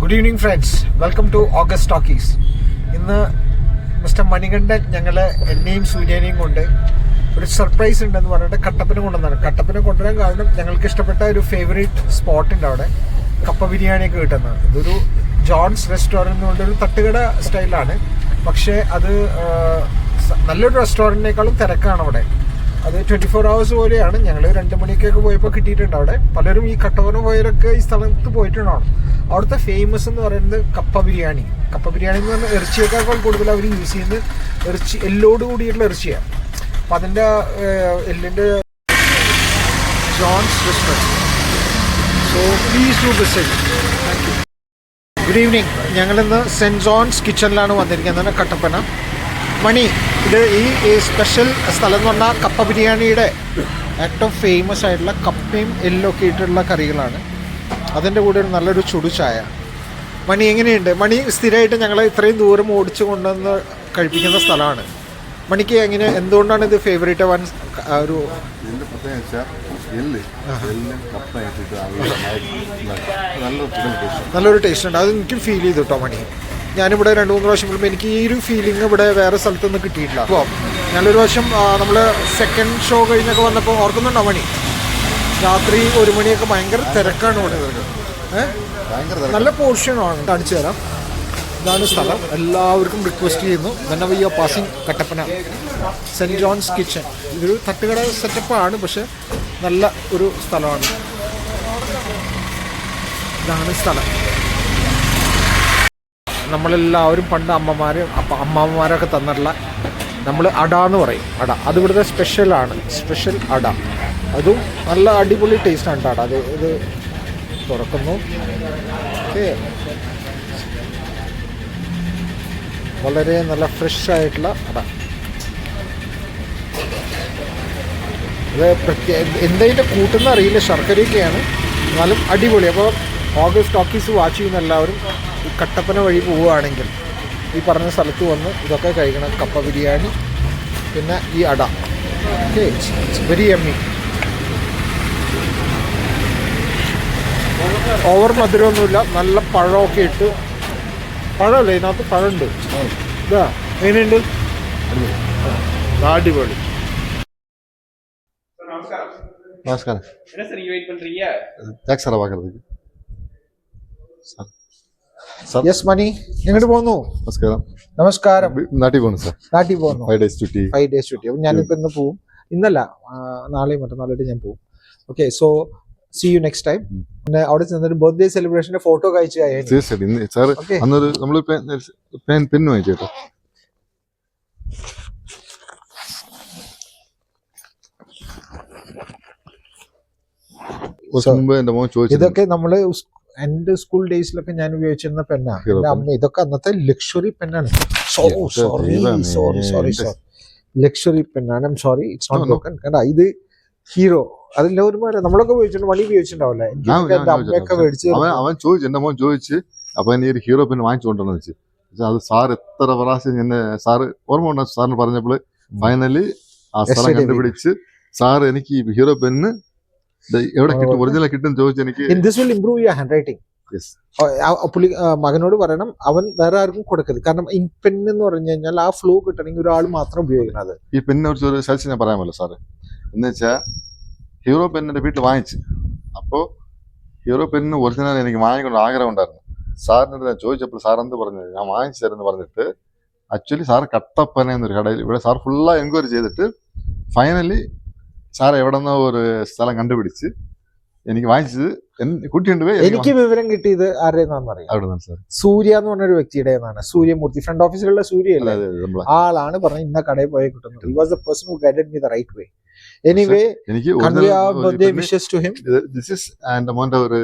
Good evening friends, welcome to August talkies. ഇന്ന് mister Manikandan എന്നെയും സൂര്യനെയും കൊണ്ട് ഒരു സർപ്രൈസ് ഉണ്ടെന്ന് പറഞ്ഞിട്ട് കട്ടപ്പന കൊണ്ടുവന്നാണ്. കട്ടപ്പന കൊണ്ടുവരാൻ കാരണം ഞങ്ങൾക്ക് ഇഷ്ടപ്പെട്ട ഒരു ഫേവറേറ്റ് സ്പോട്ട് ഉണ്ട് അവിടെ, കപ്പ ബിരിയാണിയൊക്കെ കിട്ടുന്നത്. ഇതൊരു ജോൺസ് റെസ്റ്റോറൻറ്റ് കൊണ്ടൊരു തട്ടുകട സ്റ്റൈലാണ്, പക്ഷേ അത് നല്ലൊരു റെസ്റ്റോറൻറ്റിനേക്കാളും തിരക്കാണ് അവിടെ. അത് 24 hours പോലെയാണ്. ഞങ്ങൾ 2 മണിക്കൊക്കെ പോയപ്പോൾ കിട്ടിയിട്ടുണ്ട് അവിടെ. പലരും ഈ കട്ടപ്പന പോയവരൊക്കെ ഈ സ്ഥലത്ത് പോയിട്ടുണ്ടാവും. അവിടുത്തെ ഫേമസ് എന്ന് പറയുന്നത് കപ്പ ബിരിയാണി. കപ്പ ബിരിയാണി എന്ന് പറഞ്ഞാൽ ഇറച്ചിയേക്കാൾ കൂടുതൽ അവർ യൂസ് ചെയ്യുന്നത് എല്ലോട് കൂടിയിട്ടുള്ള ഇറച്ചിയാണ്. അപ്പം അതിൻ്റെ എല്ലിൻ്റെ John's restaurant. So please do visit. Thank you. Good evening. ഞങ്ങളിന്ന് സെൻറ്റ് ജോൺസ് കിച്ചണിലാണ് വന്നിരിക്കുന്നത്, കട്ടപ്പന. മണി, ഇത് ഈ സ്പെഷ്യൽ സ്ഥലം എന്ന് പറഞ്ഞാൽ കപ്പ ബിരിയാണിയുടെ ഏറ്റവും ഫേമസ് ആയിട്ടുള്ള കപ്പയും എല്ലൊക്കെ ഇട്ടുള്ള കറികളാണ്. അതിൻ്റെ കൂടെ ഒരു നല്ലൊരു ചുടു ചായ. മണി എങ്ങനെയുണ്ട്? മണി സ്ഥിരമായിട്ട് ഞങ്ങളെ ഇത്രയും ദൂരം ഓടിച്ചു കൊണ്ടുവന്ന് കഴിപ്പിക്കുന്ന സ്ഥലമാണ്. മണിക്ക് എന്തുകൊണ്ടാണ് ഇത് ഫേവറേറ്റ് ആവാൻ ഒരു നല്ലൊരു ടേസ്റ്റ് ഉണ്ട്? അത് എനിക്കും ഫീൽ ചെയ്തു കേട്ടോ മണി. ഞാനിവിടെ 2-3 പ്രാവശ്യം പോകുമ്പോൾ എനിക്ക് ഈ ഒരു ഫീലിംഗ് ഇവിടെ വേറെ സ്ഥലത്തൊന്നും കിട്ടിയിട്ടില്ല. അപ്പോൾ ഞാനൊരു പ്രാവശ്യം നമ്മൾ സെക്കൻഡ് ഷോ കഴിഞ്ഞൊക്കെ വന്നപ്പോൾ ഓർക്കുന്നുണ്ടോ മണി? രാത്രി 1 മണിയൊക്കെ ഭയങ്കര തിരക്കാണ് ഇവിടെ. നല്ല പോർഷനാണ്. കാണിച്ചു തരാം. ഇതാണ് സ്ഥലം. എല്ലാവർക്കും റിക്വസ്റ്റ് ചെയ്യുന്നു, when we are passing Kattappana, saint John's kitchen. ഇതൊരു തട്ടുകട സെറ്റപ്പാണ്, പക്ഷെ നല്ല ഒരു സ്ഥലമാണ്. ഇതാണ് സ്ഥലം. നമ്മളെല്ലാവരും പണ്ട് അമ്മമാരൊക്കെ തന്നിട്ടുള്ള, നമ്മൾ അട എന്ന് പറയും. അട അത് ഇവിടുത്തെ സ്പെഷ്യലാണ്. സ്പെഷ്യൽ അട, അതും നല്ല അടിപൊളി ടേസ്റ്റാണ് കേട്ടോ. അത് ഇത് തുറക്കുന്നു. ഓക്കെ, വളരെ നല്ല ഫ്രഷ് ആയിട്ടുള്ള അട. ഇത് എന്തതിൻ്റെ കൂട്ടുന്ന അറിയില്ല, ശർക്കരയൊക്കെയാണ്, എന്നാലും അടിപൊളി. അപ്പോൾ ഓഗസ്റ്റ് ടോക്കീസ് വാച്ച് ചെയ്യുന്ന എല്ലാവരും ഈ കട്ടപ്പന വഴി പോവുകയാണെങ്കിൽ ഈ പറഞ്ഞ സ്ഥലത്ത് വന്ന് ഇതൊക്കെ കഴിക്കണം. കപ്പ ബിരിയാണി, പിന്നെ ഈ അട. Okay, very yummy. ഓവർ മധുരമൊന്നുമില്ല, നല്ല പഴമൊക്കെ ഇട്ട്. പഴമല്ലേ ഇതിനകത്ത്? പഴമുണ്ട്. ഇതാ എങ്ങനെയുണ്ട്? അടിപൊളി. നമസ്കാരം. യെസ് മണി, എങ്ങോട്ട് പോകുന്നു? നമസ്കാരം. നമസ്കാരം. നാട്ടിൽ പോകുന്നു സാർ. നാട്ടിൽ പോകുന്നു. 5 days duty. അപ്പം ഞാനിപ്പോൾ ഇന്ന് പോവും. ഇന്നല്ല, നാളെയും മറ്റന്നാളായിട്ട് ഞാൻ പോവും. Okay, so see you next time. പിന്നെ അവിടെ ചെന്നൊരു ബർത്ത്ഡേ സെലിബ്രേഷന്റെ ഫോട്ടോ കഴിച്ചു. തീർച്ചയായിട്ടും സാർ. അന്നൊരു നമ്മൾ പെന്ന് വാങ്ങിച്ചേട്ടോ. ഇതൊക്കെ നമ്മള് എന്റെ സ്കൂൾ ഡേയ്സിലൊക്കെ ഞാൻ ഉപയോഗിച്ചിരുന്ന പെന്നാണ്. എന്റെ അമ്മ ഇതൊക്കെ അന്നത്തെ ലക്ഷറി പെന്നാണ്. സോറി, ലക്ഷറി പെന്നാണ്. I'm sorry, it's not broken. കണ്ടാ, ഇത് ഹീറോ. അതെല്ലാവരും നമ്മളൊക്കെ ഉപയോഗിച്ചിട്ടുണ്ട്. മണി ഉപയോഗിച്ചിട്ടുണ്ടാവില്ലേ? അമ്മയൊക്കെ മേടിച്ച് അവൻ ചോദിച്ചു, എന്റെ മോൻ ചോദിച്ച്, അപ്പൊ ഈ ഒരു ഹീറോ പെൻ വാങ്ങിച്ചുകൊണ്ടെന്ന് വെച്ച്. അത് സാർ എത്ര പ്രാവശ്യം എന്നെ സാറ് ഓർമ്മ ഉണ്ടോ? സാറിന് പറഞ്ഞപ്പോൾ ഫൈനലി ആ സ്ഥലം കണ്ടുപിടിച്ച് സാർ എനിക്ക് ഈ ഹീറോ പെന്ന് എവിടെ കിട്ടും, ഒറിജിനൽ കിട്ടും ചോദിച്ചു. എനിക്ക് പുള്ളി മകനോട് പറയണം, അവൻ വേറെ ആർക്കും കൊടുക്കരുത്. കാരണം ഈ പെൻ എന്ന് പറഞ്ഞു കഴിഞ്ഞാൽ ആ ഫ്ലോ കിട്ടണമെങ്കിൽ ഒരാൾ മാത്രം ഉപയോഗിക്കുന്നത്. ഈ പെന്നിനെ കുറിച്ച് ഒരു സജഷൻ ഞാൻ പറയാമല്ലോ സാറ്. എന്ന് വെച്ചാൽ ഹീറോ പെന്നിന്റെ വീട്ടിൽ വാങ്ങിച്ചു. അപ്പോൾ ഹീറോ പെന്നിന് ഒറിജിനൽ എനിക്ക് വാങ്ങിക്കൊണ്ട് ആഗ്രഹം ഉണ്ടായിരുന്നു. സാറിനോട് ഞാൻ ചോദിച്ചപ്പോൾ സാർ എന്ത് പറഞ്ഞത്, ഞാൻ വാങ്ങിച്ചു തരുമെന്ന് പറഞ്ഞിട്ട് ആക്ച്വലി സാർ കട്ടപ്പന എന്നൊരു കടയിൽ ഇവിടെ സാർ ഫുള്ളായി എൻക്വയറി ചെയ്തിട്ട് ഫൈനലി സാർ എവിടെ നിന്നോ ഒരു സ്ഥലം കണ്ടുപിടിച്ച് എനിക്ക് വാങ്ങിച്ചത് കുട്ടിയുണ്ട്. എനിക്ക് വിവരം കിട്ടിയത് ആരുടെയെന്നറിയാം? സൂര്യ എന്ന് പറഞ്ഞൊരു വ്യക്തിയുടെ സൂര്യമൂർത്തി, ഫ്രണ്ട് ഓഫീസിലുള്ള സൂര്യ ആളാണ് പറഞ്ഞത് ഇന്ന കടയിൽ പോയി കിട്ടുന്നത്. He was the person who guided me the right way. Anyway, birthday wishes to him. This is and മോന്റെ ഒരു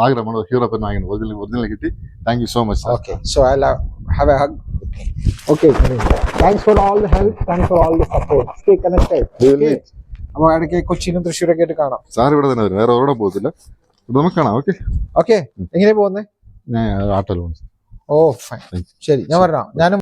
ആഗ്രഹമാണ് ഹീറോ പെൻ വാങ്ങിയത്. ഒറിജിനൽ കിട്ടി. Thank you so much. Okay, so I'll have a hug. Okay, thanks for all the help, thanks for all the support. Stay connected. അപ്പൊ ഇടയ്ക്ക് കൊച്ചിയിലും തൃശ്ശൂരൊക്കെ ആയിട്ട് കാണാം. സാർ ഇവിടെ തന്നെ വരും, വേറെ എവിടെ പോകത്തില്ല. നമുക്ക് കാണാം. Okay okay. എങ്ങനെയാ പോകുന്നത്? ഞാൻ ആട്ടോയിൽ പോകുന്നു. ഓ ഫൈൻ, ശരി, ഞാൻ വരാം. ഞാനും